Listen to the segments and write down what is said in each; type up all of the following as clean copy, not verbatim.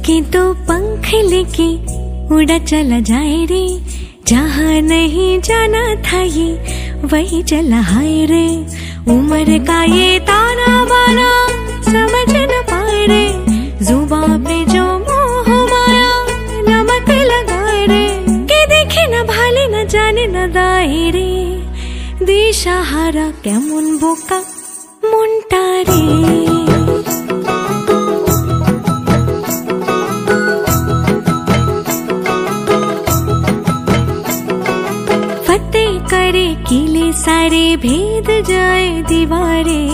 के तो पंख लेके उड़ा चला जाए रे, जहाँ नहीं जाना था ये वही चला हाय रे। उम्र का ये ताना बाना समझ न पाए रे, जुबान पे जो मोह माया नमक लगाए रे। के देखे न भाले न जाने न दाए रे, दिशाहारा केमन बोका মনটা রে। फतेह करे किले सारे, भेद जाए दीवारे,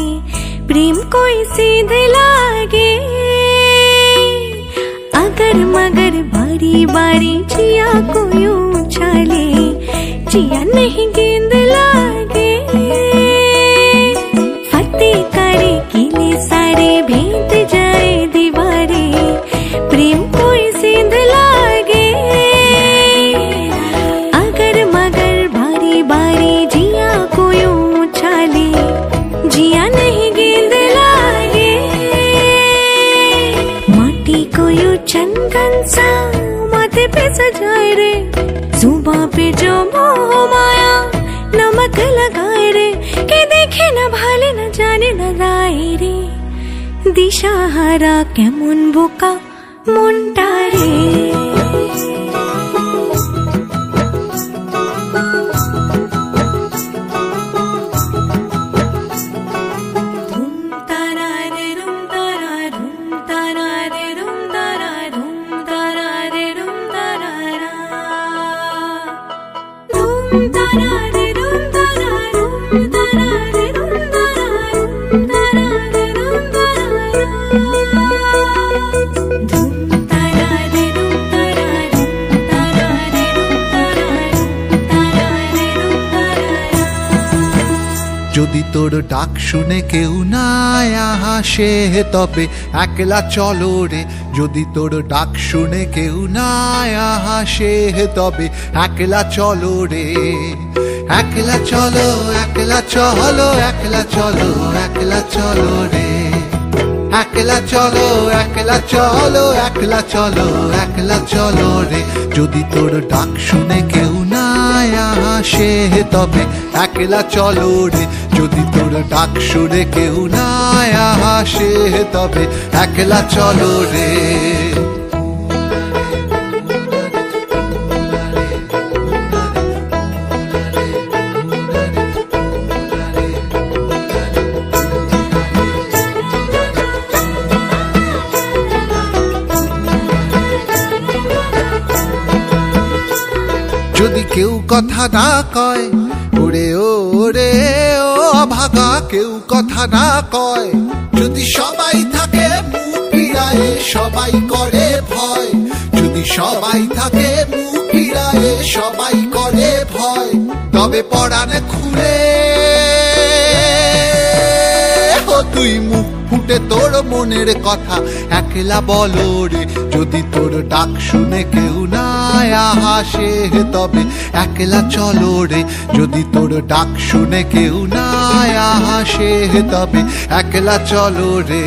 प्रेम कोई सीध लागे। अगर मगर बारी बारी जिया को यूं उछाले, जिया नहीं गेंद लागे। फतेह करे किले सारे, भेद जाए दीवारे, प्रेम कोई सीध लागे। अगर मगर बारी बारी जिया को यूं उछाले, जिया नहीं गेंद लागे। माटी को यूं चंदन सा माथे पे सजाए रे, जुबां पे जो मोह माया नमक लगाए रे। के देखे न भाले न जाने न दाए रे, दिशाहारा केमन बोका মনটা রে। যদি তোর ডাক শুনে কেউ না হাসে তবে একলা চলো রে। যদি তোর ডাক শুনে কেউ না হাসে তবে একলা চলো রে। একলা চলো একলা চলো একলা চলো একলা চলো রে। একলা চলো একলা চলো একলা চলো একলা চলো রে। যদি তোর ডাক শুনে কেউ না হাসে তবে একলা চলো রে। যদি তোর ডাক শুনে কেউ না হাসে তবে একলা চলো রে। যদি কেউ কথা না কয় ওরে ওরে ও অভাগা, কেউ কথা না কয়। যদি সবাই থাকে মুখ ফিরায়ে সবাই করে ভয়। যদি সবাই থাকে মুখ ফিরায়ে সবাই করে ভয়, তবে পরাণে খুলে তুই মুখ ফুটে তোর মনের কথা একলা বলো রে। যদি তোর ডাক শুনে কেউ না হাসে তবে একলা চলো রে। যদি তোর ডাক শুনে কেউ না হাসে তবে একলা চলো রে।